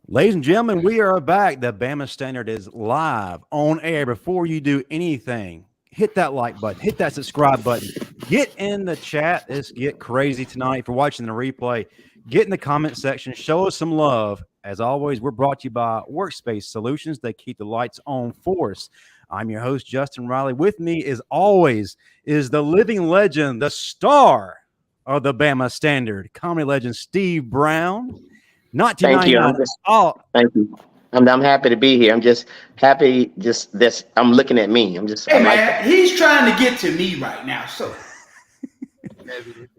Ladies and gentlemen, we are back. The Bama Standard is live on air. Before you do anything, hit that like button, hit that subscribe button, get in the chat. Let's get crazy tonight. If you're watching the replay, get in the comment section, show us some love. As always, we're brought to you by Workspace Solutions. They keep the lights on for us. I'm your host, Justin Riley. With me, as always, is the living legend, the star of the Bama Standard, comedy legend Steve Brown. Thank you. 1999. Thank you. I'm happy to be here. I'm just happy. Just this. I'm looking at me. Hey man, he's trying to get to me right now. So.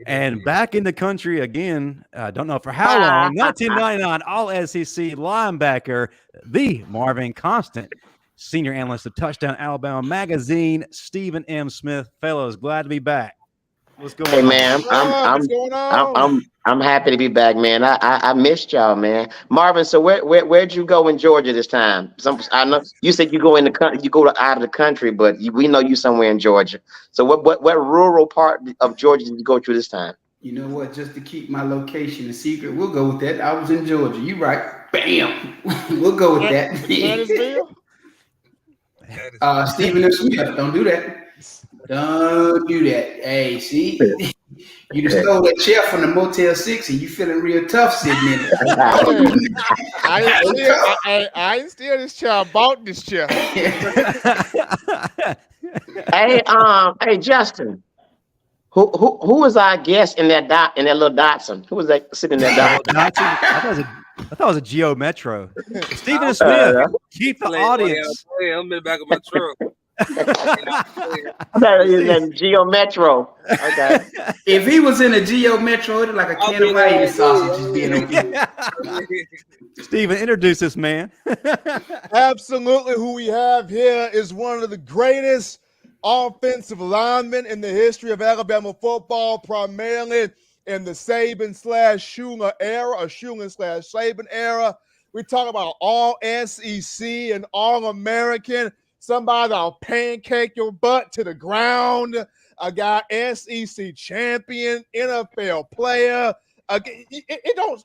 And back in the country again. Don't know for how long. 1999 All SEC linebacker, the Marvin Constant, senior analyst of Touchdown Alabama Magazine, Stephen M. Smith. Fellows, glad to be back. What's going on? Hey man, I'm happy to be back, man. I missed y'all, man. Marvin, so where'd you go in Georgia this time? I know you said you go in the country, you go out of the country, but we know you somewhere in Georgia. So what rural part of Georgia did you go to this time? You know what? Just to keep my location a secret, we'll go with that. I was in Georgia. You right? Bam. We'll go with that. Stephen M. Smith, don't do that. Don't do that. Hey, see, you just stole that chair from the Motel 6 and you feeling real tough sitting in it. I ain't steal this chair. I bought this chair. Hey, Justin. Who was our guest in that little Datsun? Who was that sitting in that Datsun? I thought it was a Geo Metro. Stephen Smith, keep the audience. I'm in the back of my truck. That Geo Metro. Okay. If he was in a Geo Metro, it'd like a can of Miami sausage being open. Stephen, introduce this man. Absolutely, who we have here is one of the greatest offensive linemen in the history of Alabama football, primarily in the Saban/Schuler era, or Schuler/Saban era. We talk about all SEC and all American. Somebody that'll pancake your butt to the ground. A guy, SEC champion, NFL player. It don't.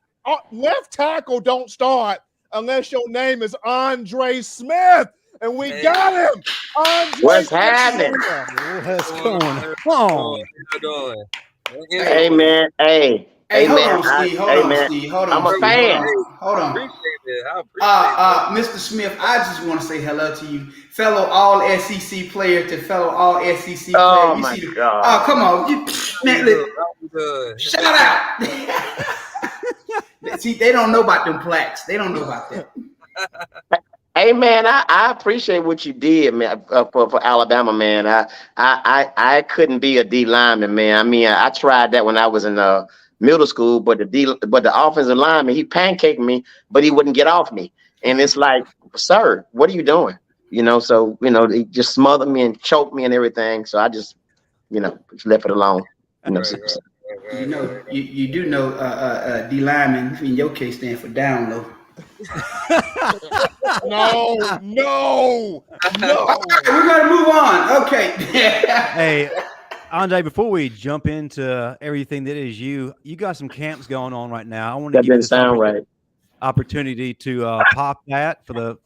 Left tackle don't start unless your name is Andre Smith, and we got him. Andre What's Smith. happening? What's going on? Hey man, hey Hold man, on, Steve. Hold on. I'm a fan. Hold on. I appreciate Mr. Smith, I just want to say hello to you, fellow All SEC player to fellow All SEC player. Oh you my see God! Oh, come on, shout out! See, they don't know about them plaques. They don't know about that. Hey man, I appreciate what you did, man, for Alabama, man. I couldn't be a D lineman, man. I mean, I tried that when I was in middle school, but the offensive lineman, he pancaked me, but he wouldn't get off me. And it's like, sir, what are you doing? So he just smothered me and choked me and everything. So I just, just left it alone. You do know D lineman in your case stand for down low. No. We're gonna move on. Okay. Hey, Andre, before we jump into everything that is you got some camps going on right now. I want to give you this opportunity to pop that for the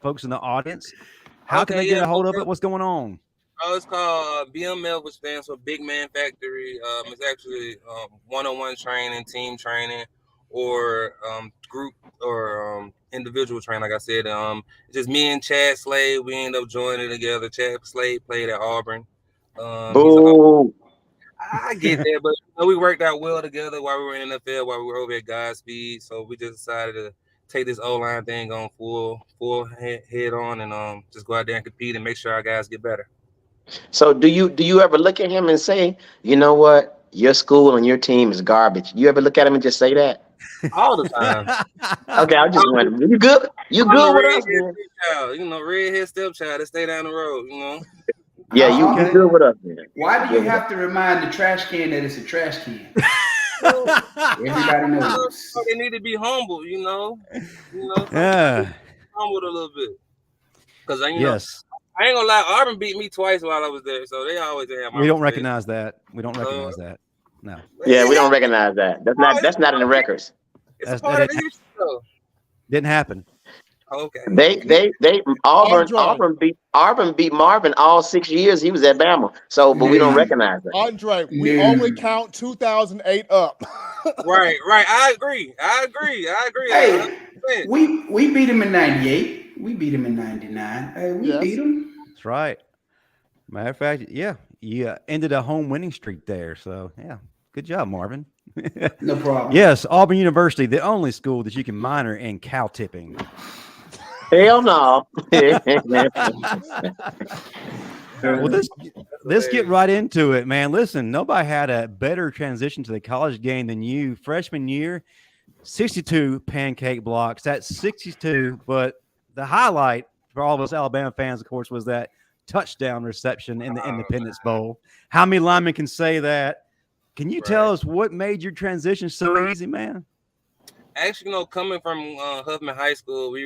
folks in the audience. How can they get a hold of it? What's going on? Oh, it's called BMF, which stands for Big Man Factory. It's actually one-on-one training, team training, or group or individual training. Like I said, it's just me and Chad Slade. We ended up joining together. Chad Slade played at Auburn. I get that, but we worked out well together while we were in the NFL, while we were over at Godspeed. So we just decided to take this O-line thing on full head on and just go out there and compete and make sure our guys get better. So do you ever look at him and say, you know what, your school and your team is garbage? You ever look at him and just say that? All the time. Okay, I just wondering. You good? You good with us? Redhead stepchild that stay down the road, Yeah, you good with us, man. Why do you have to remind the trash can that it's a trash can? Everybody knows. They need to be humble, Yeah. Humbled a little bit. Because yes. I ain't gonna lie, Auburn beat me twice while I was there, so they always have my. We don't recognize that. We don't recognize that. No. Yeah, we don't recognize that. That's not in the records. It's part of the history, though. Didn't happen. Okay. Auburn beat Marvin all 6 years he was at Bama. So, but we don't recognize it. Andre, we only count 2008 up. Right. I agree. Hey, we beat him in 98. We beat him in 99. Hey, we beat him. That's right. Matter of fact, yeah, you ended a home winning streak there. So, yeah, good job, Marvin. No problem. Yes, Auburn University, the only school that you can minor in cow tipping. Hell no. Well, let's get right into it, man. Listen, nobody had a better transition to the college game than you. Freshman year, 62 pancake blocks. That's 62, but the highlight for all of us Alabama fans, of course, was that touchdown reception in the Independence Bowl. How many linemen can say that? Can you tell us what made your transition so easy, man? Actually, coming from Huffman High School,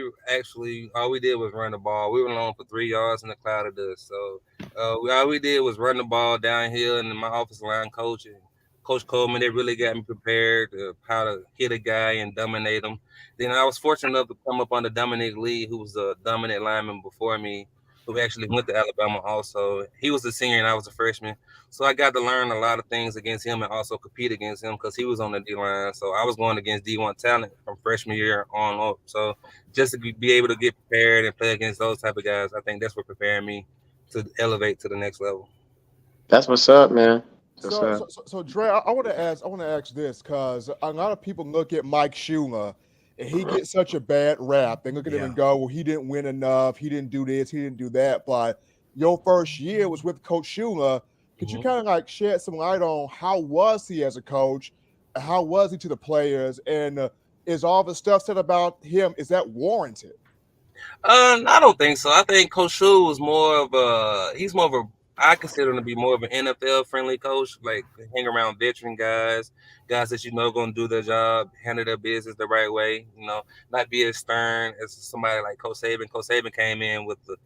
all we did was run the ball. We were alone for 3 yards in a cloud of dust. So all we did was run the ball downhill, and my offensive line coach and Coach Coleman, they really got me prepared how to hit a guy and dominate him. Then I was fortunate enough to come up under Dominic Lee, who was a dominant lineman before me, who actually went to Alabama also. He was a senior and I was a freshman. So I got to learn a lot of things against him and also compete against him because he was on the D-line. So I was going against D1 talent from freshman year on up. So just to be able to get prepared and play against those type of guys, I think that's what preparing me to elevate to the next level. That's what's up, man. So Dre, I want to ask this because a lot of people look at Mike Schuler and he gets such a bad rap. They look at him and go, well, he didn't win enough. He didn't do this. He didn't do that. But your first year was with Coach Schuler. Could you kind of like shed some light on how was he as a coach? How was he to the players? And is all the stuff said about him, is that warranted? I don't think so. I think Coach Schuler was I consider him to be more of an NFL friendly coach, like hang around veteran guys that going to do their job, handle their business the right way, not be as stern as somebody like Coach Saban. Coach Saban came in with the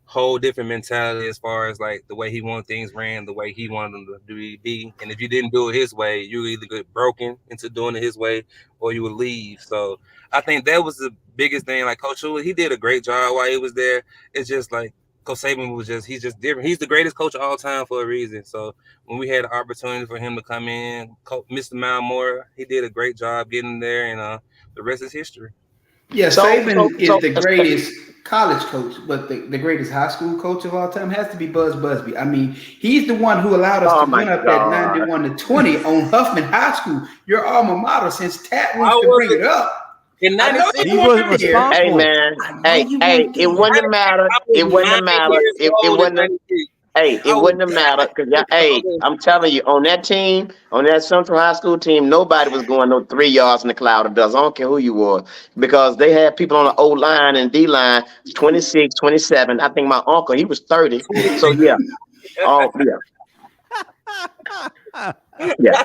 whole different mentality as far as like the way he wanted things ran, the way he wanted them to be. And if you didn't do it his way, you either get broken into doing it his way or you would leave. So I think that was the biggest thing. Like Coach Schuler, he did a great job while he was there. It's just like Coach Saban he's just different. He's the greatest coach of all time for a reason. So when we had the opportunity for him to come in, Mr. Mountmore, he did a great job getting there, and the rest is history. Yeah, Saban is the greatest college coach, but the greatest high school coach of all time has to be Buzz Busby. I mean, he's the one who allowed us to win up at 91-20 on Huffman High School, your alma mater, since Tat wants to bring it up. In 96, he wasn't responsible. Hey man, it wouldn't matter. It wouldn't matter. It wouldn't matter because I'm telling you, on that team, on that Central High School team, nobody was going no 3 yards in the cloud of dust. I don't care who you were, because they had people on the O line and D line, 26, 27. I think my uncle, he was 30. So yeah, yeah.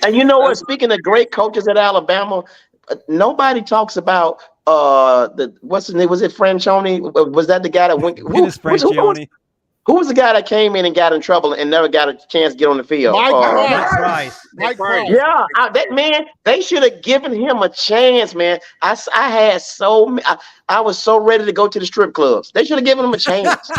And you know what? Speaking of great coaches at Alabama, nobody talks about what's his name? Was it Franchione? Was that the guy that went? Who was the guy that came in and got in trouble and never got a chance to get on the field? Mike Price. Yeah, that man. They should have given him a chance, man. I was so ready to go to the strip clubs. They should have given him a chance.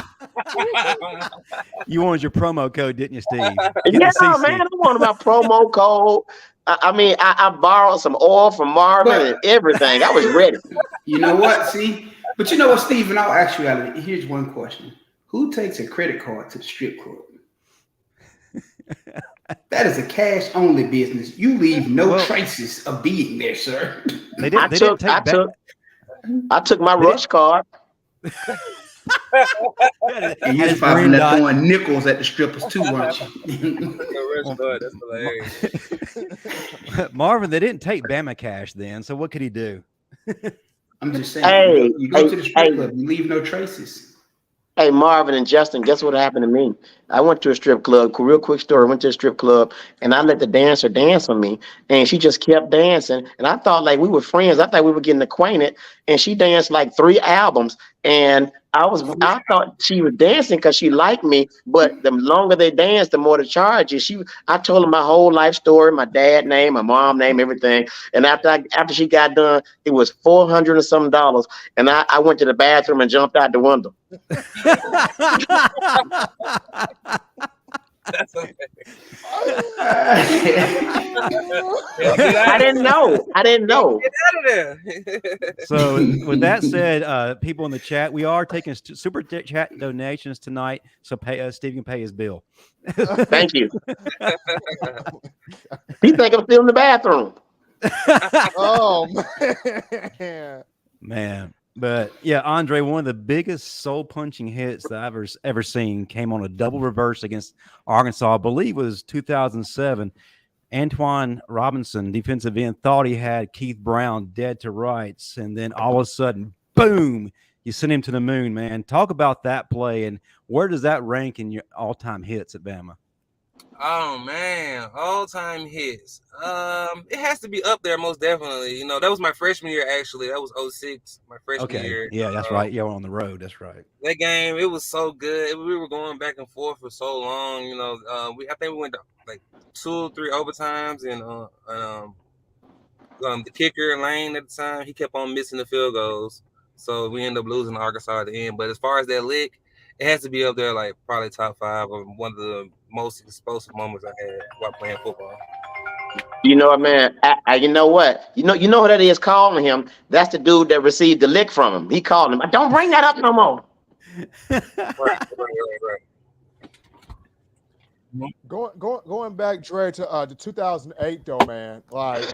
You wanted your promo code, didn't you, Steve? Yeah, man. I wanted my promo code. I borrowed some oil from Marvin and everything. I was ready. You know what? But you know what, Steve? In all actuality, here's one question. Who takes a credit card to the strip club? That is a cash-only business. You leave no traces of being there, sir. I took my rush card. And you're probably throwing nickels at the strippers too, weren't you? That's hilarious. Marvin, they didn't take Bama cash then, so what could he do? I'm just saying, you go to the strip club, you leave no traces. Hey, Marvin and Justin, guess what happened to me? I went to a strip club. Real quick story. Went to a strip club, and I let the dancer dance on me, and she just kept dancing. And I thought like we were friends. I thought we were getting acquainted. And she danced like 3 albums, and I thought she was dancing because she liked me, but the longer they danced, the more the charge is. I told her my whole life story, my dad name, my mom name, everything. And after she got done, it was $400 and some dollars. And I went to the bathroom and jumped out the window. That's okay. I didn't know. Get out of there. So with that said, people in the chat, we are taking super chat donations tonight. So Steve can pay his bill. Thank you. He think I'm still in the bathroom. Oh man. But yeah, Andre, one of the biggest soul punching hits that I've ever seen came on a double reverse against Arkansas. I believe it was 2007. Antoine Robinson, defensive end, thought he had Keith Brown dead to rights, and then all of a sudden, boom, you sent him to the moon, man. Talk about that play, and where does that rank in your all-time hits at Bama? Oh man, all-time hits. It has to be up there most definitely. You know, that was my freshman year actually. That was 06, my freshman year. Yeah, that's right. Yeah, we're on the road. That's right. That game, it was so good. We were going back and forth for so long. You know, I think we went to like 2 or 3 overtimes, and the kicker Lane at the time, he kept on missing the field goals, so we ended up losing to Arkansas at the end. But as far as that lick, it has to be up there, like probably top 5 of one of the most explosive moments I had while playing football. You know what, man? You know what? You know who that is calling him? That's the dude that received the lick from him. He called him. Don't bring that up no more. Right. Going back, Dre, to 2008 though, man. Like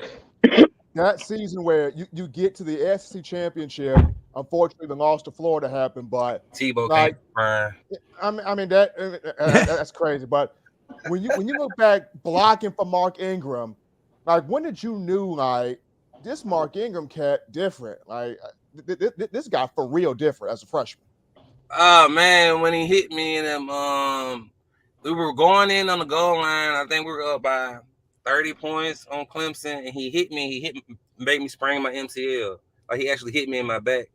that season where you get to the SEC championship. Unfortunately, the loss to Florida happened, but Tebow like, I mean that's crazy. But when you look back blocking for Mark Ingram, like when did you knew like this Mark Ingram cat different? Like this guy for real different as a freshman. Oh man, when he hit me and we were going in on the goal line. I think we were up by 30 points on Clemson, and he hit me, made me sprain my MCL. Like he actually hit me in my back.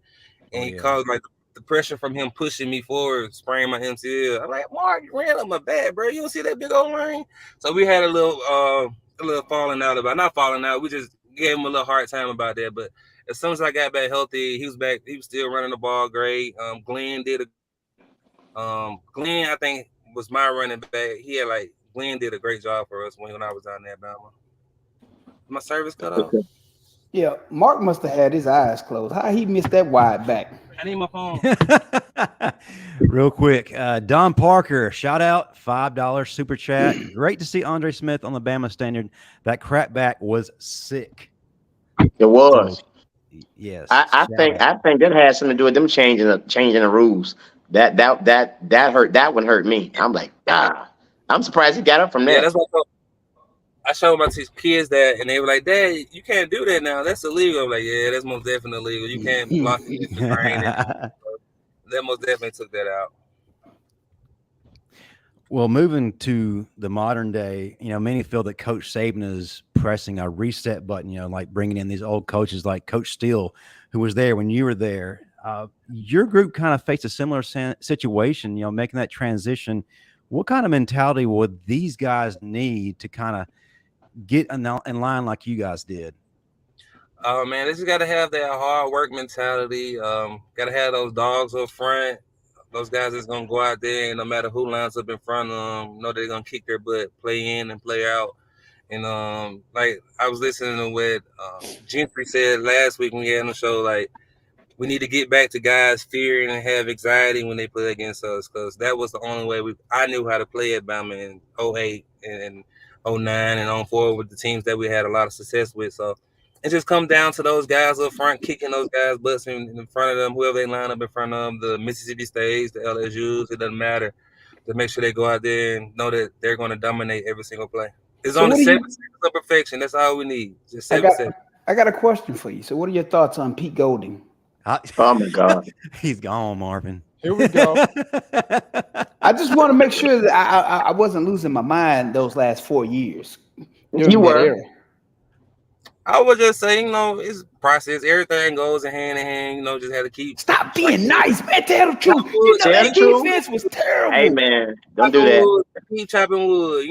And he caused like the pressure from him pushing me forward, spraying my MCL. I'm like, Mark, you ran up my back, bro. You don't see that big old line? So we had a little falling out about, not falling out. We just gave him a little hard time about that. But as soon as I got back healthy, he was back. He was still running the ball great. Glenn, I think, was my running back. Glenn did a great job for us when I was down there at Bama. My service cut off. Yeah, Mark must have had his eyes closed. How he missed that wide back? I need my phone. Real quick, Don Parker, shout out, $5 super chat. Great to see Andre Smith on the Bama Standard. That crap back was sick. It was. So, yes. I think that has something to do with them changing the rules. That hurt. That one hurt me. I'm like, I'm surprised he got up from there. Yeah, that's what I showed my kids that, and they were like, Dad, you can't do that now. That's illegal. I'm like, yeah, that's most definitely illegal. You can't block it in the brain. That most definitely took that out. Well, moving to the modern day, many feel that Coach Saban is pressing a reset button, like bringing in these old coaches like Coach Steele, who was there when you were there. Your group kind of faced a similar situation, making that transition. What kind of mentality would these guys need to kind of get in line like you guys did? Oh man, they just got to have that hard work mentality. Got to have those dogs up front. Those guys that's gonna go out there, and no matter who lines up in front of them, know they're gonna kick their butt, play in and play out. And like I was listening to what Gentry said last week when we had on the show, like we need to get back to guys fearing and have anxiety when they play against us, because that was the only way I knew how to play at Bama in 08 and 09 and 04 with the teams that we had a lot of success with. So it just comes down to those guys up front, kicking those guys' butts in front of them, whoever they line up in front of them, the Mississippi States, the LSUs, it doesn't matter. To make sure they go out there and know that they're going to dominate every single play. It's on the 7 seconds of perfection. That's all we need. Just 7 seconds. I got a question for you. So what are your thoughts on Pete Golding? Oh, my God. He's gone, Marvin. Here we go. I just want to make sure that I wasn't losing my mind those last 4 years. You were. I would just say, it's process. Everything goes hand in hand. Just had to keep. Stop being nice, man. Tell the truth. That defense was terrible. Hey, man, don't do that. Wood, keep chopping wood.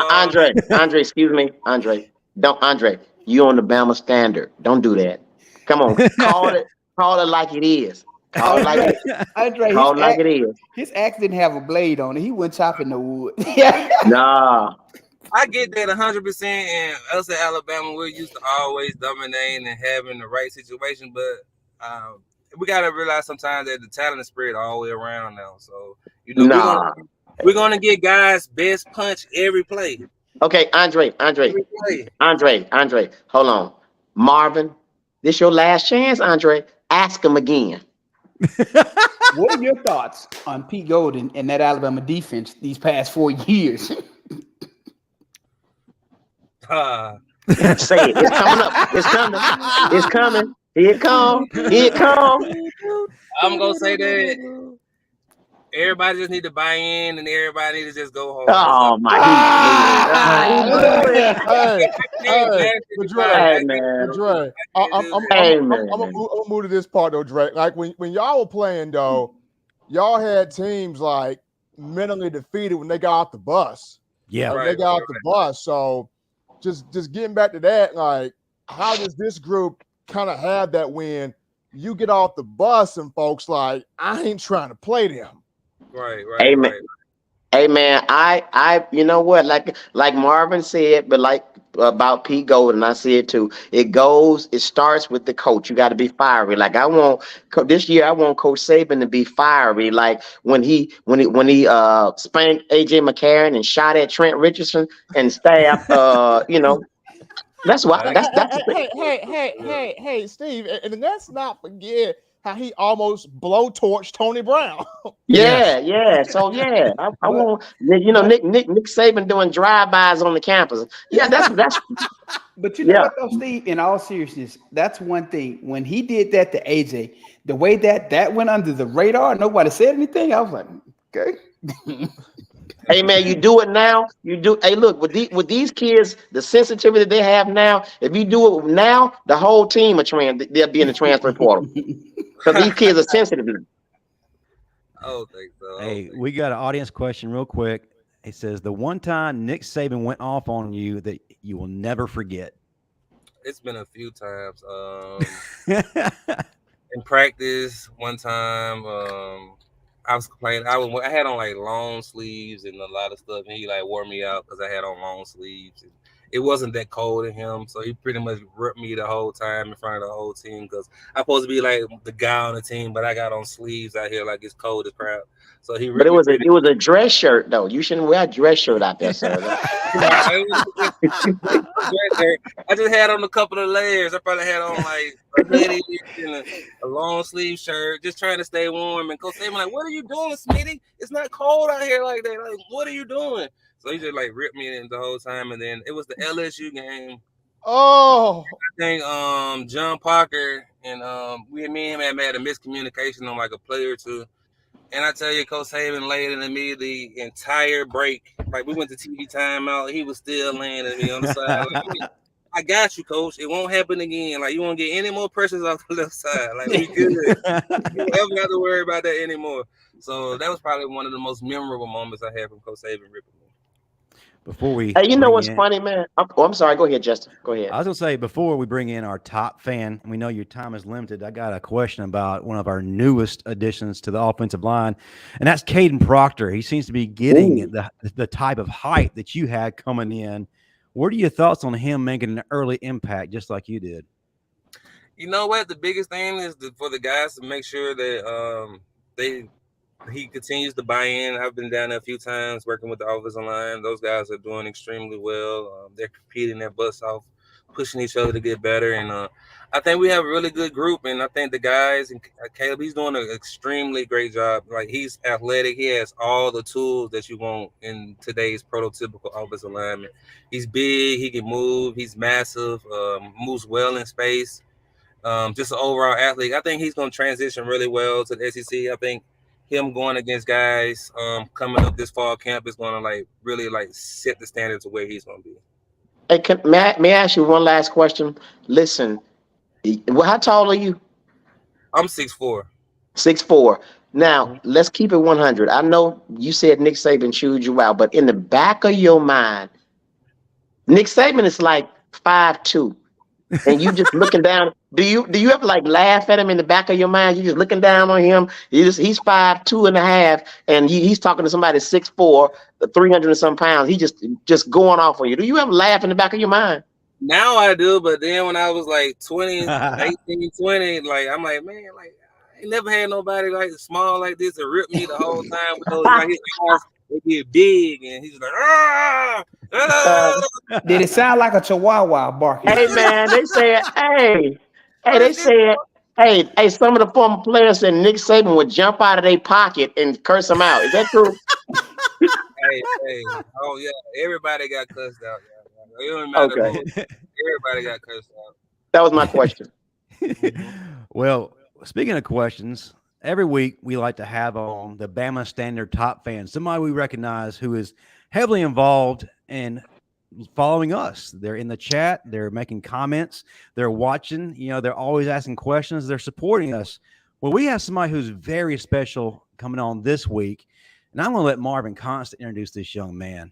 Andre, excuse me, Andre. Andre, you on the Bama Standard. Don't do that. Come on, call it like it is. Call it like it is. His axe didn't have a blade on it. He wasn't chopping the wood. Nah. I get that 100%, and us at Alabama, we're used to always dominating and having the right situation, but we got to realize sometimes that the talent is spread all the way around now. So, we're gonna get guys best punch every play. Okay, Andre, hold on. Marvin, this your last chance, Andre. Ask him again. What are your thoughts on Pete Golden and that Alabama defense these past 4 years? Say it. It's coming up. It's coming. Here it come. I'm gonna say that everybody just need to buy in, and everybody need to just go home. Oh my! I'm gonna move to this part though, Dre. Like when y'all were playing though, y'all had teams like mentally defeated when they got off the bus. Yeah, they got off the bus. So just getting back to that, like, how does this group kind of have that when you get off the bus and folks like, I ain't trying to play them? Right. Amen. Right. Hey man, I you know what, like Marvin said, but like about Pete Golden, I said too. It starts with the coach. You got to be fiery. Like this year, I want Coach Saban to be fiery. Like when he spanked AJ McCarron and shot at Trent Richardson and stabbed, That's why. Hey, Steve, and let's not forget how he almost blowtorched Tony Brown. Yeah. So yeah, I want Nick Saban doing drive-bys on the campus. Yeah, that's. But you know what though, Steve? In all seriousness, that's one thing. When he did that to AJ, the way that went under the radar, nobody said anything. I was like, okay. Hey man, you do it now. Hey, look, with these kids, the sensitivity they have now. If you do it now, the whole team they'll be in the transfer portal because these kids are sensitive. I don't think so. Hey, we got an audience question real quick. It says the one time Nick Saban went off on you that you will never forget. It's been a few times. In practice, one time. I was complaining. I had on like long sleeves and a lot of stuff, and he like wore me out because I had on long sleeves. And it wasn't that cold in him, so he pretty much ripped me the whole time in front of the whole team because I'm supposed to be like the guy on the team, but I got on sleeves out here like it's cold as crap. So he. But it was a dress shirt though. You shouldn't wear a dress shirt out there, sir. I just had on a couple of layers. I probably had on like a hoodie and a long sleeve shirt, just trying to stay warm. And Coach Saban like, "What are you doing, Smitty? It's not cold out here like that. Like, what are you doing?" So he just like ripped me in the whole time. And then it was the LSU game. Oh, I think John Parker and me and him had a miscommunication on like a play or two. And I tell you, Coach Saban laid into me the entire break. Like, we went to TV timeout. He was still laying at me on the side. Like, I got you, Coach. It won't happen again. Like, you won't get any more pressures off the left side. Like, we good. You don't ever have to worry about that anymore. So that was probably one of the most memorable moments I had from Coach Saban ripping me. Before we, hey, you know what's funny, man? I'm sorry. Go ahead, Justin. Go ahead. I was gonna say before we bring in our top fan, and we know your time is limited. I got a question about one of our newest additions to the offensive line, and that's Caden Proctor. He seems to be getting the type of height that you had coming in. What are your thoughts on him making an early impact, just like you did? You know what? The biggest thing is for the guys to make sure that he continues to buy in. I've been down there a few times working with the offensive line. Those guys are doing extremely well. They're competing their butts off, pushing each other to get better. And I think we have a really good group. And I think the guys, and Caleb, he's doing an extremely great job. Like, he's athletic. He has all the tools that you want in today's prototypical offensive lineman. He's big. He can move. He's massive. Moves well in space. Just an overall athlete. I think he's going to transition really well to the SEC. I think him going against guys coming up this fall camp is going to really set the standard to where he's going to be. Hey, may I ask you one last question? Listen, how tall are you? I'm 6'4". 6'4". Now, let's keep it 100. I know you said Nick Saban chewed you out, but in the back of your mind, Nick Saban is like 5'2", and you just looking down. Do you ever like laugh at him in the back of your mind? You just looking down on him. He's 5'2.5", and he's talking to somebody 6'4", 300 and some pounds. He just going off on you. Do you ever laugh in the back of your mind? Now I do, but then when I was like 20, 18, 20, like I'm like, man, like I ain't never had nobody like small like this to rip me the whole time with those like his eyes, they get big and he's like, ah, ah. Did it sound like a chihuahua barking? Hey man, they said, they said, hey, some of the former players said Nick Saban would jump out of their pocket and curse them out. Is that true? Hey, oh yeah, everybody got cussed out. Yeah. It don't matter who. Everybody got cussed out. That was my question. Well, speaking of questions, every week we like to have on the Bama Standard Top Fan, somebody we recognize who is heavily involved in following us. They're in the chat, they're making comments, they're watching, they're always asking questions, they're supporting us. Well, we have somebody who's very special coming on this week, and I'm going to let Marvin Constant introduce this young man.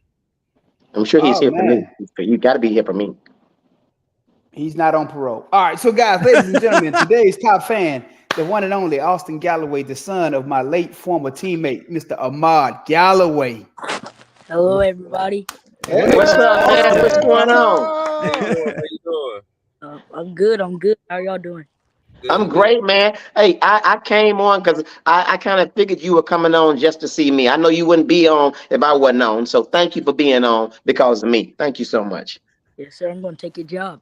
I'm sure he's here for me. You got to be here for me. He's not on parole. All right, so guys, ladies and gentlemen, today's top fan, the one and only Ahmaad Galloway, the son of my late former teammate, Mr. Ahmaad Galloway. Hello, everybody. Hey, what's up, man? What's going on? How you doing? I'm good. How y'all doing? I'm great, man. Hey, I came on because I kind of figured you were coming on just to see me. I know you wouldn't be on if I wasn't on. So thank you for being on because of me. Thank you so much. Yes, sir. I'm going to take your job.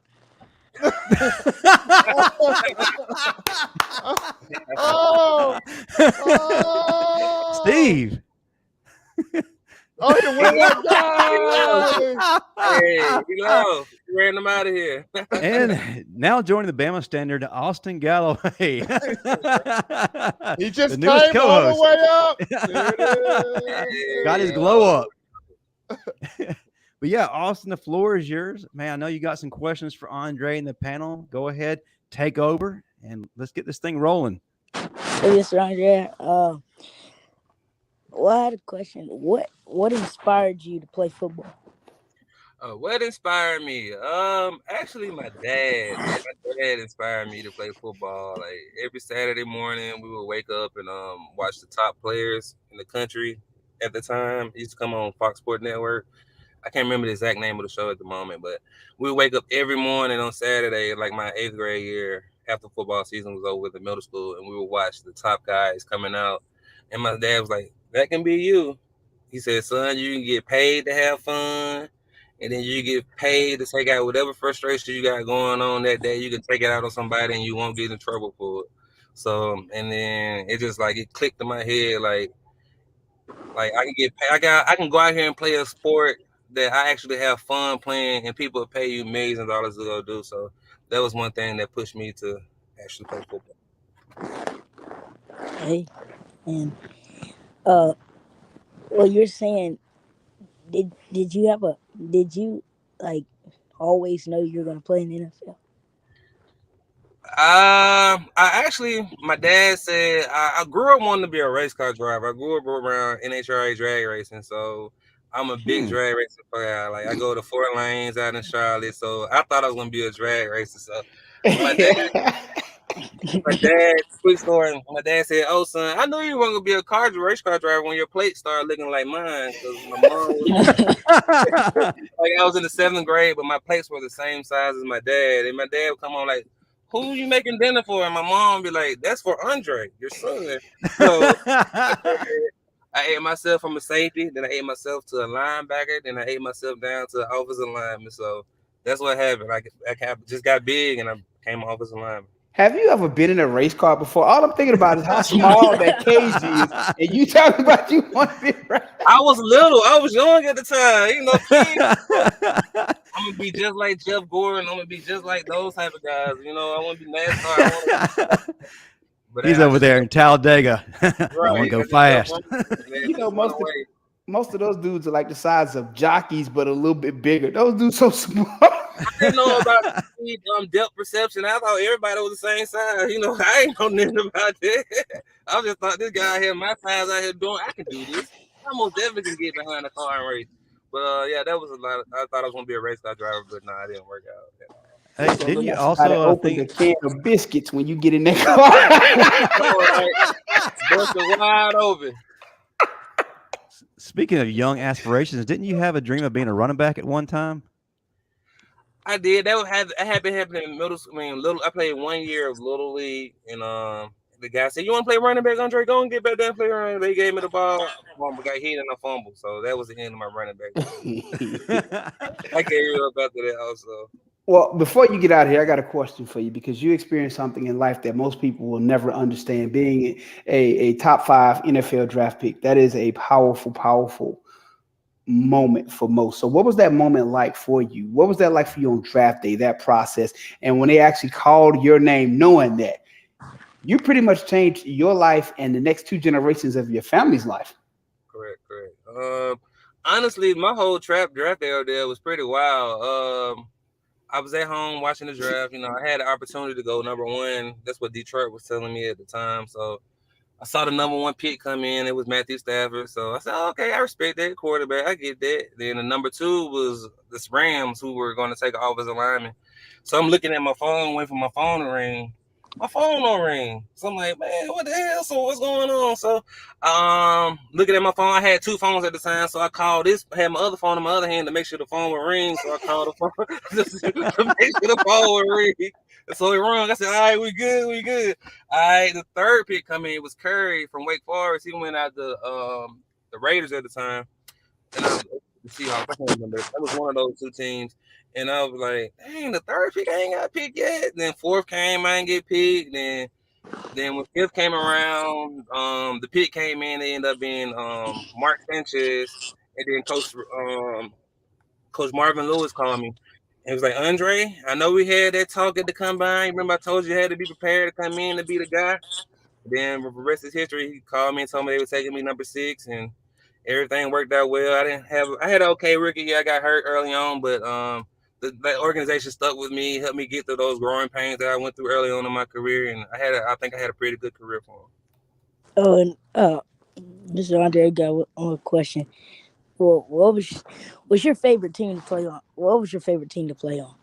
Steve. Oh, you win that guy! Hey, you ran them out of here. And now joining the Bama Standard, Ahmaad Galloway. He just the newest came all the way up. Got his glow up. But yeah, Austin, the floor is yours. Man, I know you got some questions for Andre in the panel. Go ahead, take over, and let's get this thing rolling. Hey, Mr. Andre. Well, I had a question. What inspired you to play football? What inspired me? Actually, my dad. My dad inspired me to play football. Like every Saturday morning, we would wake up and watch the top players in the country at the time. It used to come on Fox Sports Network. I can't remember the exact name of the show at the moment, but we would wake up every morning on Saturday, like my 8th grade year, after football season was over with the middle school, and we would watch the top guys coming out. And my dad was like, "That can be you." He said, "Son, you can get paid to have fun, and then you get paid to take out whatever frustration you got going on that day. You can take it out on somebody, and you won't get in trouble for it." So, and then it just like it clicked in my head, like I can get paid. I can go out here and play a sport that I actually have fun playing, and people pay you millions of dollars to go do. So that was one thing that pushed me to actually play football. Hey, and well, you're saying, did you like always know you're gonna play in the NFL? My dad said I grew up wanting to be a race car driver. I grew up around NHRA drag racing, so I'm a big drag racing guy. Like I go to 4 lanes out in Charlotte, so I thought I was gonna be a drag racer. So my dad, quick story. My dad said, "Oh son, I knew you were gonna be a race car driver when your plate started looking like mine." Because my mom was like, I was in the 7th grade, but my plates were the same size as my dad, and my dad would come on like, "Who you making dinner for?" And my mom would be like, "That's for Andre, your son." So I ate myself from a safety, then I ate myself to a linebacker, then I ate myself down to an offensive lineman. So that's what happened. I just got big and I became an offensive lineman. Have you ever been in a race car before? All I'm thinking about is how small that cage is, and you talking about you want to be right. I was little. I was young at the time. You know, I'm gonna be just like Jeff Gordon. I'm gonna be just like those type of guys. You know, I want to be NASCAR. But he's over there in Talladega. I want to go fast. You know, most of most of those dudes are like the size of jockeys, but a little bit bigger. Those dudes so small. I didn't know about depth perception. I thought everybody was the same size. You know, I ain't know nothing about that. I just thought this guy here, my size out here doing, I can do this. I most definitely can get behind the car and race. But yeah, that was a lot. I thought I was gonna be a race car driver, but nah, it didn't work out at all. Hey, didn't you also open the can of biscuits when you get in that car? Bust it wide open. Speaking of young aspirations, didn't you have a dream of being a running back at one time? I did. That had been happening in middle school. I mean, I played 1 year of little league, and the guy said, "You want to play running back, Andre? Go and get back there and play running back." They gave me the ball. I got hit and I fumbled, so that was the end of my running back. I gave it up after that also. Well, before you get out of here, I got a question for you because you experienced something in life that most people will never understand. Being a top 5 NFL draft pick, that is a powerful moment for most. So what was that moment like for you? What was that like for you on draft day, that process? And when they actually called your name, knowing that you pretty much changed your life and the next 2 generations of your family's life. Correct. Honestly, my whole draft day there was pretty wild. I was at home watching the draft. You know, I had the opportunity to go number 1. That's what Detroit was telling me at the time. So I saw the number 1 pick come in. It was Matthew Stafford. So I said, okay, I respect that quarterback. I get that. Then the number 2 was the Rams, who were going to take an offensive lineman. So I'm looking at my phone, waiting for my phone to ring. My phone don't ring. So I'm like, man, what the hell? So what's going on? So looking at my phone, I had 2 phones at the time. So I called this, I had my other phone in my other hand to make sure the phone would ring. So I called the phone to make sure the phone would ring. So it rung. I said, all right, we good. All right, the 3rd pick come in was Curry from Wake Forest. He went out the Raiders at the time. And I was the Seahawks. I can't remember. That was one of those 2 teams. And I was like, dang, the 3rd pick I ain't got picked yet. Then 4th came, I didn't get picked. Then when 5th came around, the pick came in. They ended up being Mark Sanchez. And then Coach Marvin Lewis called me. He was like, Andre, I know we had that talk at the combine. Remember I told you had to be prepared to come in to be the guy? Then the rest is history. He called me and told me they were taking me number 6, and everything worked out well. I had an okay rookie year. I got hurt early on, but the organization stuck with me, helped me get through those growing pains that I went through early on in my career, and I think I had a pretty good career for him. Oh, and Mr. Andre, I got one question. Well, what was your favorite team to play on? What was your favorite team to play on?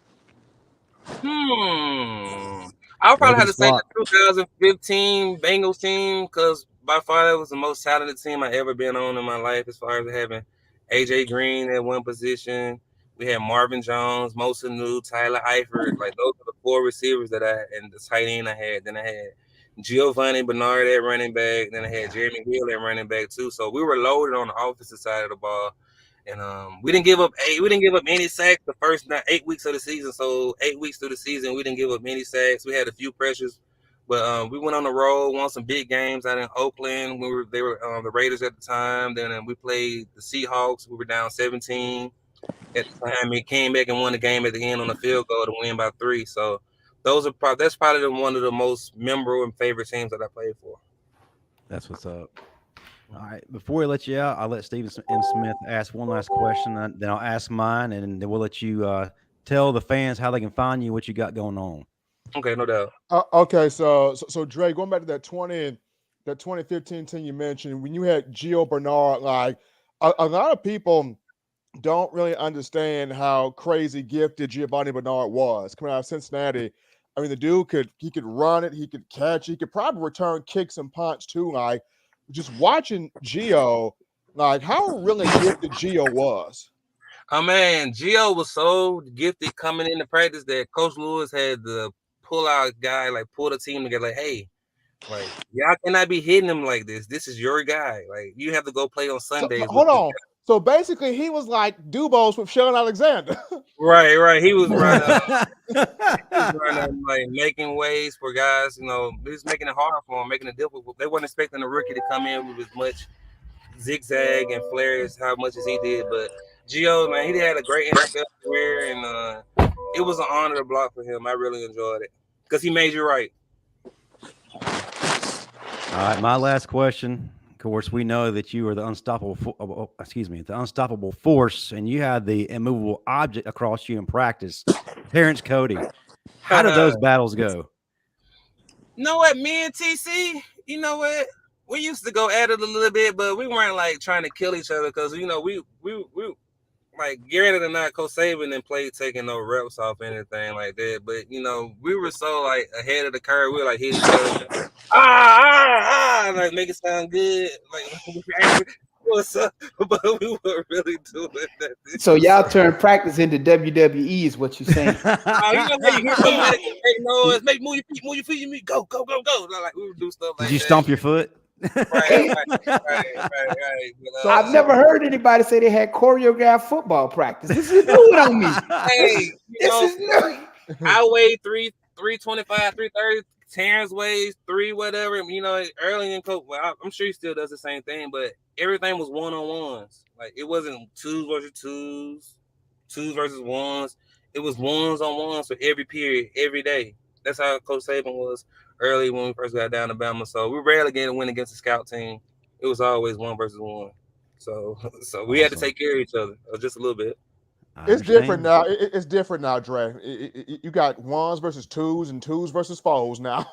I would probably have to say the 2015 Bengals team, because by far that was the most talented team I ever been on in my life, as far as having AJ Green at one position. We had Marvin Jones, Mo Sanu, Tyler Eifert. Like, those are the 4 receivers that and the tight end I had. Then I had Giovanni Bernard at running back. Then I had Jeremy Hill at running back too. So we were loaded on the offensive side of the ball. And we didn't give up any sacks the first 8 weeks of the season. So 8 weeks through the season, we didn't give up any sacks. We had a few pressures, but we went on the road, won some big games out in Oakland. They were the Raiders at the time. Then we played the Seahawks. We were down 17 at the time. We came back and won the game at the end on a field goal to win by 3. So that's probably one of the most memorable and favorite teams that I played for. That's what's up. All right. Before we let you out, I'll let Steven M. Smith ask one last question. Then I'll ask mine, and then we'll let you tell the fans how they can find you, what you got going on. Okay, no doubt. Okay, so Dre, going back to that 2015 team you mentioned, when you had Gio Bernard, like a lot of people don't really understand how crazy gifted Giovanni Bernard was coming out of Cincinnati. I mean, the dude could run it, he could catch, he could probably return kicks and punch too. Like, just watching Gio, like, how really gifted Gio was. Oh man, Gio was so gifted coming into practice that Coach Lewis had to pull the team together. Like, hey, like, y'all cannot be hitting him like this. This is your guy. Like, you have to go play on Sundays. Hold on. So basically, he was like Dubose with Sheldon Alexander. Right. He was running, like, making ways for guys. You know, he was making it hard for him, making it difficult. They weren't expecting a rookie to come in with as much zigzag and flare as how much as he did. But Gio, man, he had a great NFL career, and it was an honor to block for him. I really enjoyed it because he made you right. All right, my last question course, we know that you are the unstoppable, the unstoppable force, and you had the immovable object across you in practice. Terrence Cody, how did those battles go? You know what, me and TC, you know what, we used to go at it a little bit, but we weren't like trying to kill each other because we like granted or not, Coach Saban didn't play taking no reps off anything like that. But we were so like ahead of the curve. We were like hit each other, like make it sound good, like what's up? But we were really doing that. So y'all turn practice into WWE is what you're saying. You know how you hear somebody make noise, move your feet, go. Like we would do stuff like that. Did you stomp your foot? Right. So I've never heard anybody say they had choreographed football practice. This is new on me. Hey, this is new. I weigh 325, 330. Terrence weighs 3 whatever. Early in coach, well, I'm sure he still does the same thing, but everything was one-on-ones. Like it wasn't twos versus twos versus ones. It was ones-on-ones for every period, every day. That's how Coach Saban was early when we first got down to Bama. So we rarely get a win against the scout team. It was always 1 versus 1. So we had to take care of each other just a little bit. It's different now. It's different now, Dre. You got ones versus twos and twos versus fours now.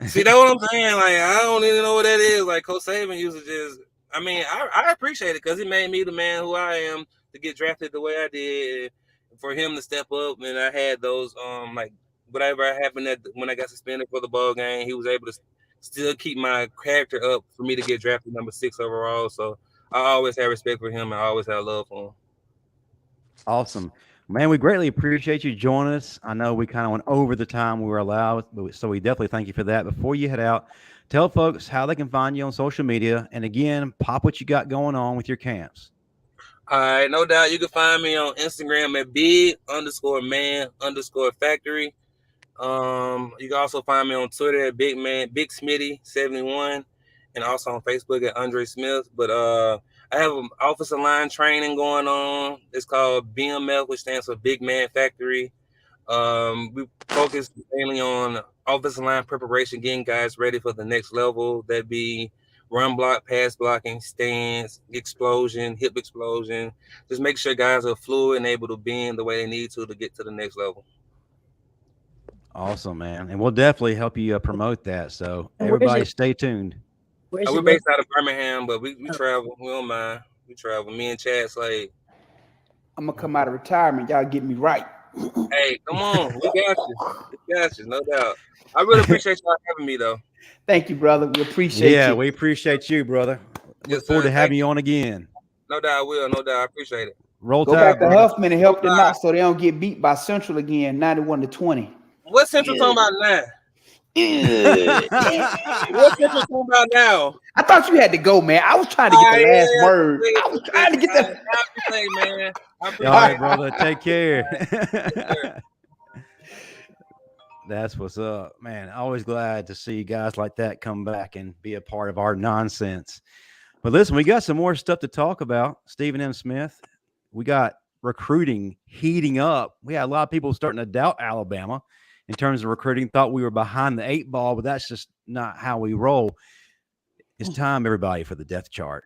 See, that's what I'm saying. Like, I don't even know what that is. Like, Coach Saban used to just, I appreciate it because he made me the man who I am to get drafted the way I did. For him to step up, and I had those, like, whatever happened when I got suspended for the ball game, he was able to still keep my character up for me to get drafted number 6 overall. So I always had respect for him and I always had love for him. Awesome. Man, we greatly appreciate you joining us. I know we kind of went over the time we were allowed, so we definitely thank you for that. Before you head out, tell folks how they can find you on social media. And again, pop what you got going on with your camps. All right, no doubt. You can find me on Instagram at big_man_factory. You can also find me on Twitter at Big Smitty71, and also on Facebook at Andre Smith. But I have an offensive line training going on. It's called BMF, which stands for Big Man Factory. We focus mainly on offensive line preparation, getting guys ready for the next level. That'd be run block, pass blocking, stance, explosion, hip explosion. Just make sure guys are fluid and able to bend the way they need to get to the next level. Awesome, man. And we'll definitely help you promote that. So everybody stay tuned. We're based out of Birmingham, but we travel. We don't mind. We travel. Me and Chad Slade. I'm going to come out of retirement. Y'all get me right. Hey, come on. We got you. We got you, no doubt. I really appreciate y'all having me, though. Thank you, brother. We appreciate you. Yeah, we appreciate you, brother. Look forward to having you on again. No doubt I will. No doubt. I appreciate it. Roll Go Tide, back to Huffman and help them out so they don't get beat by Central again, 91-20. What's Central talking about now? What's Central talking about now? I thought you had to go, man. I was trying to get the last word. I was trying to get that. Man. All right, brother. Take care. That's what's up, man. Always glad to see guys like that come back and be a part of our nonsense. But listen, we got some more stuff to talk about. Stephen M. Smith, we got recruiting heating up. We had a lot of people starting to doubt Alabama in terms of recruiting, thought we were behind the 8 ball, but that's just not how we roll. It's time, everybody, for the depth chart.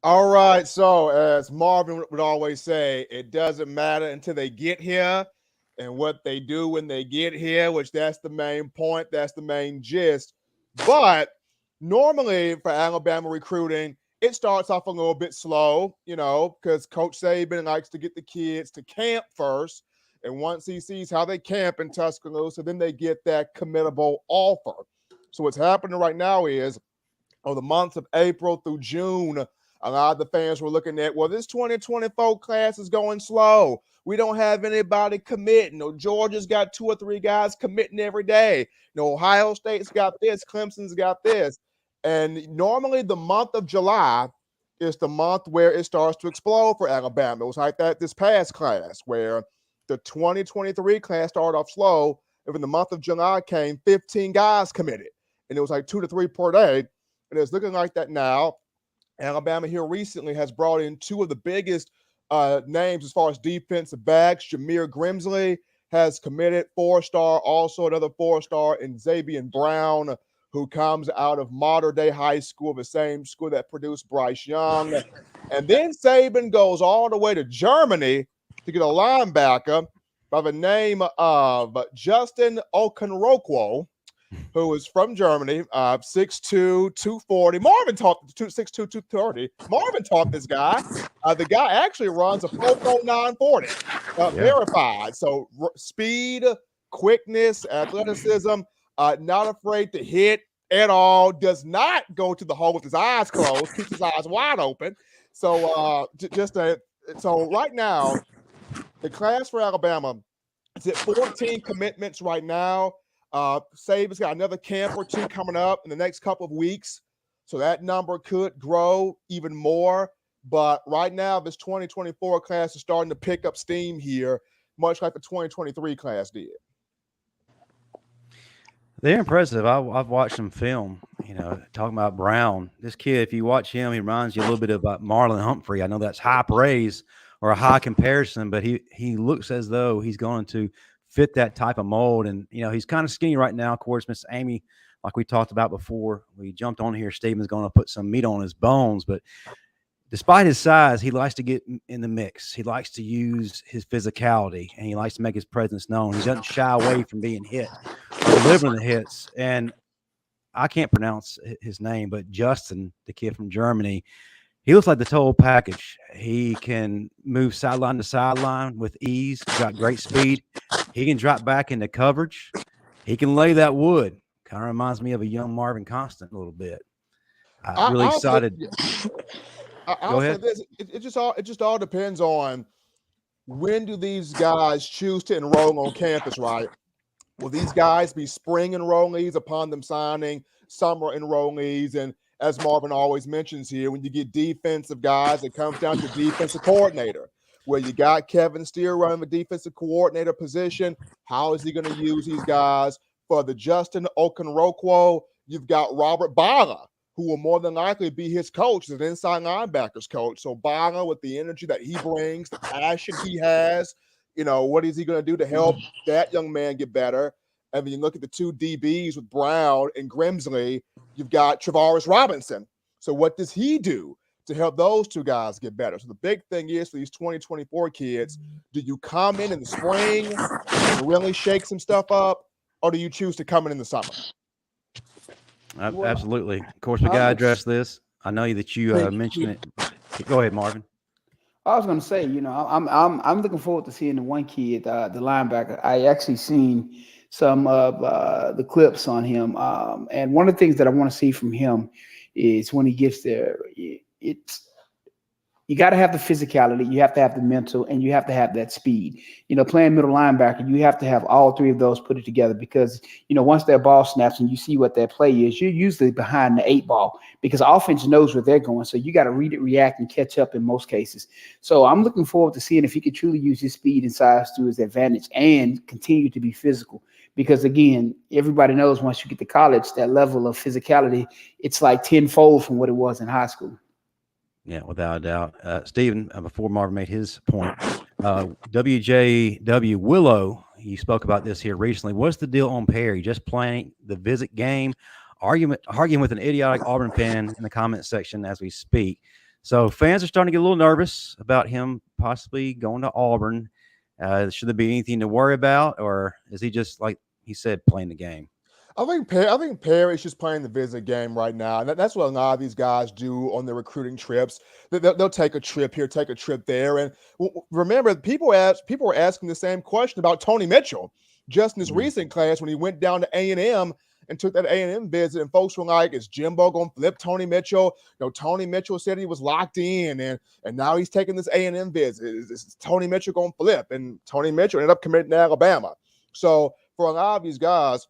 All right, so as Marvin would always say, it doesn't matter until they get here and what they do when they get here, which that's the main point, that's the main gist. But normally for Alabama recruiting, it starts off a little bit slow, because Coach Saban likes to get the kids to camp first. And once he sees how they camp in Tuscaloosa, then they get that committable offer. So what's happening right now is, the months of April through June, a lot of the fans were looking at, well, this 2024 class is going slow. We don't have anybody committing. Georgia's got 2 or 3 guys committing every day. Ohio State's got this. Clemson's got this. And normally the month of July is the month where it starts to explode for Alabama. It was like that this past class where the 2023 class started off slow. And when the month of July came, 15 guys committed. And it was like 2 to 3 per day. And it's looking like that now. Alabama here recently has brought in 2 of the biggest names as far as defensive backs, Jameer Grimsley has committed, 4-star, also another 4-star in Zabien Brown, who comes out of Modern Day High School, the same school that produced Bryce Young. And then Saban goes all the way to Germany to get a linebacker by the name of Justin Okoronkwo, who is from Germany, 6'2", 240. Marvin taught 6'2", 230. Marvin taught this guy. The guy actually runs a 4.940, verified. So speed, quickness, athleticism, not afraid to hit at all, does not go to the hole with his eyes closed, keeps his eyes wide open. So so right now, the class for Alabama is at 14 commitments right now. Saban's got another camp or two coming up in the next couple of weeks. So that number could grow even more. But right now, this 2024 class is starting to pick up steam here, much like the 2023 class did. They're impressive. I've watched them film, talking about Brown. This kid, if you watch him, he reminds you a little bit about Marlon Humphrey. I know that's high praise or a high comparison, but he looks as though he's going to fit that type of mold. And, he's kind of skinny right now. Of course, Miss Amy, like we talked about before, we jumped on here, Stephen's going to put some meat on his bones. But despite his size, he likes to get in the mix. He likes to use his physicality, and he likes to make his presence known. He doesn't shy away from being hit or delivering the hits. And I can't pronounce his name, but Justin, the kid from Germany, he looks like the total package. He can move sideline to sideline with ease. He's got great speed. He can drop back into coverage. He can lay that wood. Kind of reminds me of a young Marvin Constant a little bit. I'm really excited. I'll say this: it just all depends on when do these guys choose to enroll on campus, right? Will these guys be spring enrollees upon them signing, summer enrollees? And as Marvin always mentions here, when you get defensive guys, it comes down to defensive coordinator. Where you got Kevin Steer running the defensive coordinator position, how is he going to use these guys? For the Justin Okoronkwo, you've got Robert Bala, who will more than likely be his coach, as an inside linebackers coach. So Bala, with the energy that he brings, the passion he has, what is he going to do to help that young man get better? And then you look at the two DBs with Brown and Grimsley, you've got Travaris Robinson. So what does he do to help those two guys get better? So the big thing is for these 2024 kids, do you come in the spring and really shake some stuff up, or do you choose to come in the summer? Absolutely. Of course, we got to address this. I know that you mentioned it. Go ahead, Marvin. I was going to say, I'm looking forward to seeing the one kid, the linebacker. I actually seen some of the clips on him, and one of the things that I want to see from him is when he gets there, you got to have the physicality, you have to have the mental, and you have to have that speed. Playing middle linebacker, you have to have all three of those put it together because, once that ball snaps and you see what that play is, you're usually behind the 8 ball because offense knows where they're going. So you got to read it, react, and catch up in most cases. So I'm looking forward to seeing if he can truly use his speed and size to his advantage and continue to be physical. Because, again, everybody knows once you get to college, that level of physicality, it's like tenfold from what it was in high school. Yeah, without a doubt. Stephen, before Marvin made his point, WJW Willow, you spoke about this here recently. What's the deal on Perry? Just playing the visit game, arguing with an idiotic Auburn fan in the comment section as we speak. So fans are starting to get a little nervous about him possibly going to Auburn. Should there be anything to worry about, or is he just, like he said, playing the game? I think Perry's just playing the visit game right now, and that's what a lot of these guys do on their recruiting trips. They'll take a trip here, take a trip there, and remember, people were asking the same question about Tony Mitchell just in this recent class when he went down to A&M and took that A&M visit, and folks were like, "Is Jimbo going to flip Tony Mitchell?" Tony Mitchell said he was locked in, and now he's taking this A&M visit. Is Tony Mitchell going to flip? And Tony Mitchell ended up committing to Alabama. So for a lot of these guys,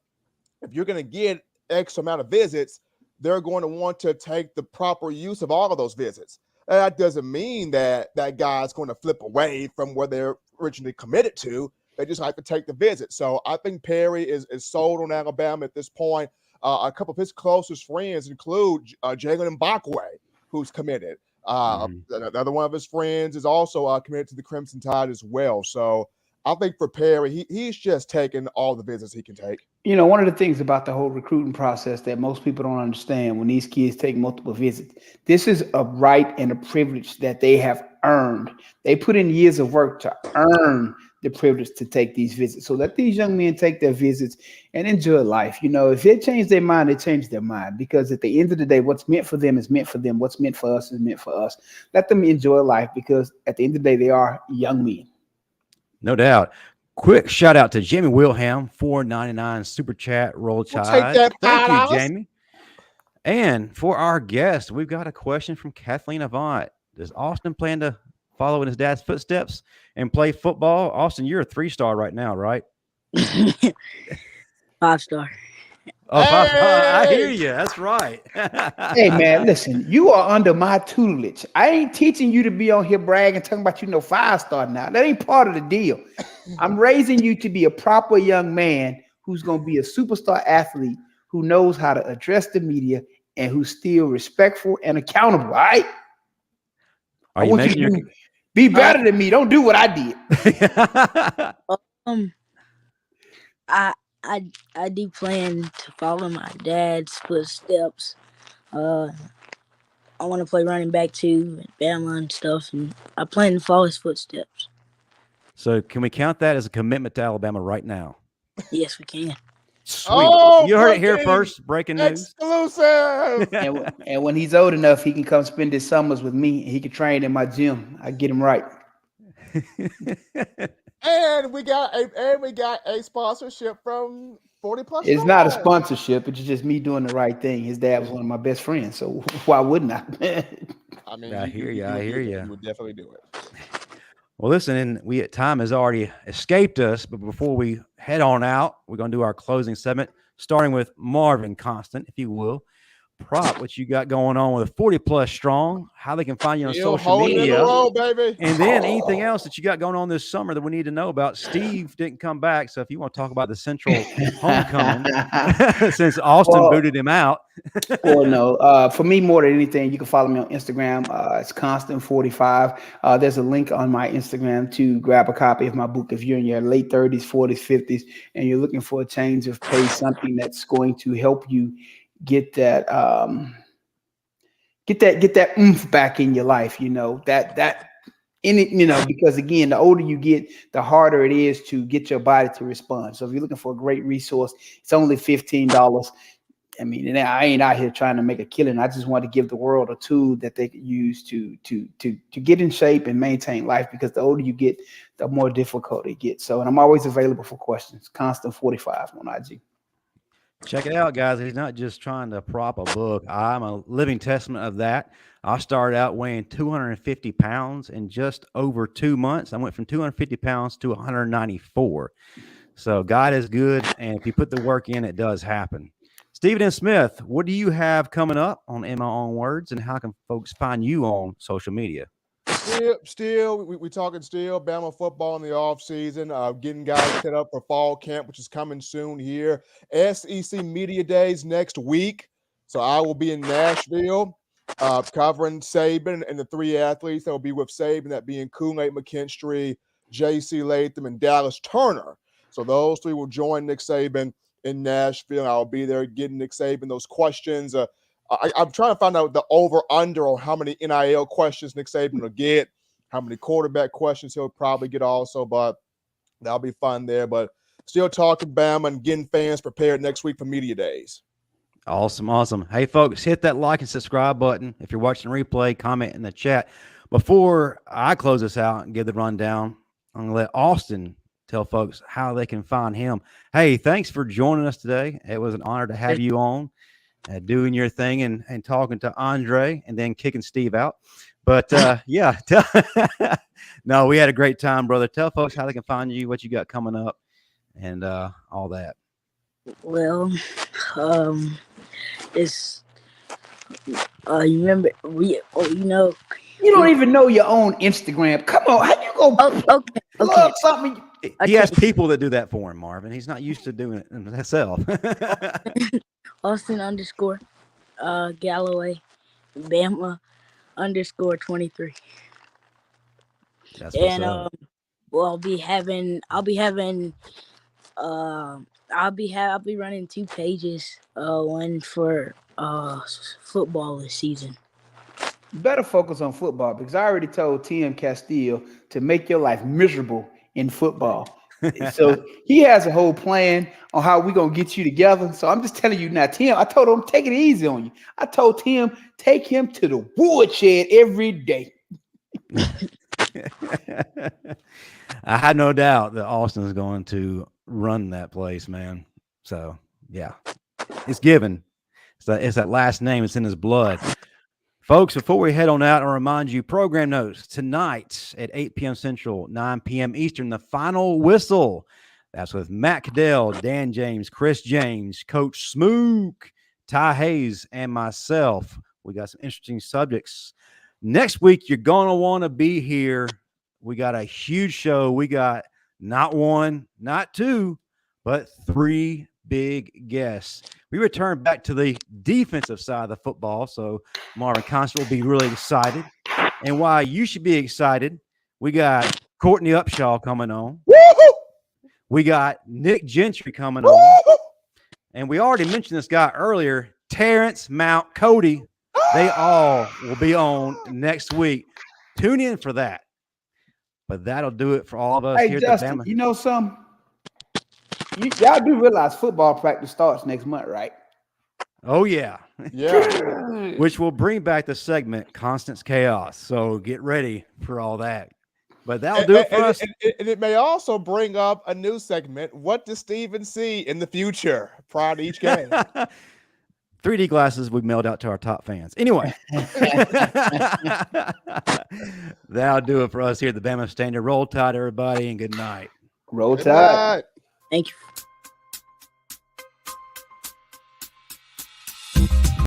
if you're going to get X amount of visits, they're going to want to take the proper use of all of those visits. That doesn't mean that that guy's going to flip away from where they're originally committed to. They just like to take the visit. So I think Perry is sold on Alabama at this point. A couple of his closest friends include Jalen Mbakwe, who's committed. Another one of his friends is also committed to the Crimson Tide as well. So I think for Perry, he's just taking all the visits he can take. You know, one of the things about the whole recruiting process that most people don't understand when these kids take multiple visits, this is a right and a privilege that they have earned. They put in years of work to earn the privilege to take these visits. So let these young men take their visits and enjoy life. You know, if they change their mind, they change their mind, because at the end of the day, what's meant for them is meant for them. What's meant for us is meant for us. Let them enjoy life, because at the end of the day, they are young men. No doubt. Quick shout out to Jamie Wilhelm, $4.99 super chat, roll tide. Thank you, Jamie. And for our guest, we've got a question from Kathleen Avant. Does Austin plan to follow in his dad's footsteps and play football? Austin, you're a 3-star right now, right? 5-star. Oh, hey! I hear you. That's right. Hey, man, listen, you are under my tutelage. I ain't teaching you to be on here bragging, talking about 5-star now. That ain't part of the deal. I'm raising you to be a proper young man who's going to be a superstar athlete who knows how to address the media and who's still respectful and accountable. All right? Are you making your be better than me? Don't do what I did. I do plan to follow my dad's footsteps. I want to play running back too, and Bama and stuff, and I plan to follow his footsteps. So can we count that as a commitment to Alabama right now? Yes, we can. Sweet. Oh, you heard it here first. Breaking news. Exclusive. and when he's old enough, he can come spend his summers with me, and he can train in my gym. I get him right. And we got a sponsorship from 40 Plus. It's not a sponsorship. It's just me doing the right thing. His dad was one of my best friends, so why wouldn't I? I mean, I hear you. I hear you. You would definitely do it. Well, listen, and time has already escaped us, but before we head on out, we're going to do our closing segment, starting with Marvin Constant, if you will. Prop what you got going on with 40 Plus Strong, how they can find you on social media, baby. And then anything else that you got going on this summer that we need to know about. Steve didn't come back, so if you want to talk about the Central homecoming, since Austin booted him out. Well, no. For me, more than anything, you can follow me on Instagram. It's Constant45. There's a link on my Instagram to grab a copy of my book if you're in your late 30s, 40s, 50s, and you're looking for a change of pace, something that's going to help you get that oomph back in your life, that in it, because again, the older you get, the harder it is to get your body to respond. So if you're looking for a great resource, it's only $15. I mean, and I ain't out here trying to make a killing. I just want to give the world a tool that they could use to get in shape and maintain life, because the older you get, the more difficult it gets. So, and I'm always available for questions. Constant45 on IG. Check it out, guys. He's not just trying to prop a book. I'm a living testament of that. I started out weighing 250 pounds in just over 2 months. I went from 250 pounds to 194. So God is good, and if you put the work in, it does happen. Stephen M. Smith, what do you have coming up on In My Own Words, and how can folks find you on social media? We're talking Bama football in the off season, getting guys set up for fall camp, which is coming soon here. SEC Media Days next week. So I will be in Nashville covering Saban and the 3 athletes that will be with Saban, that being Kool-Aid McKinstry, J.C. Latham, and Dallas Turner. So those 3 will join Nick Saban in Nashville. I'll be there getting Nick Saban those questions. I'm trying to find out the over-under on how many NIL questions Nick Saban will get, how many quarterback questions he'll probably get also, but that'll be fun there. But still talking Bama and getting fans prepared next week for Media Days. Awesome. Hey, folks, hit that like and subscribe button. If you're watching replay, comment in the chat. Before I close this out and give the rundown, I'm going to let Austin tell folks how they can find him. Hey, thanks for joining us today. It was an honor to have you on. Doing your thing and talking to Andre and then kicking Steve out. But, yeah, no, we had a great time, brother. Tell folks how they can find you, what you got coming up, and all that. Well, it's you remember you don't even know your own Instagram. Come on, how you go plug something? He has people that do that for him, Marvin. He's not used to doing it himself. Austin _Galloway, Bama _23. That's what's up. Well, I'll be running 2 pages. One for football this season. Better focus on football because I already told Tim Castile to make your life miserable in football. So he has a whole plan on how we're going to get you together. So I'm just telling you now, Tim, I told him, take it easy on you. I told Tim, take him to the woodshed every day. I had no doubt that Austin is going to run that place, man. So, yeah, it's given. It's that last name. It's in his blood. Folks, before we head on out, I'll remind you, program notes tonight at 8 p.m. Central, 9 p.m. Eastern, the final whistle. That's with Matt Cadell, Dan James, Chris James, Coach Smook, Ty Hayes, and myself. We got some interesting subjects. Next week, you're going to want to be here. We got a huge show. We got not 1, not 2, but 3 big guests. We return back to the defensive side of the football, so Marvin Constant will be really excited. And why you should be excited, we got Courtney Upshaw coming on. Woo-hoo! We got Nick Gentry coming on. And we already mentioned this guy earlier, Terrence Mount Cody. They all will be on next week. Tune in for that. But that'll do it for all of us here Justin, at the Bama. You know something? Y'all do realize football practice starts next month, right? Oh, yeah. Yeah. Which will bring back the segment Constance Chaos. So get ready for all that. But that'll do it for us. And it may also bring up a new segment. What does Steven see in the future prior to each game? 3D glasses we mailed out to our top fans. Anyway, that'll do it for us here at the Bama Standard. Roll Tide, everybody, and good night. Roll Tide. Thank you.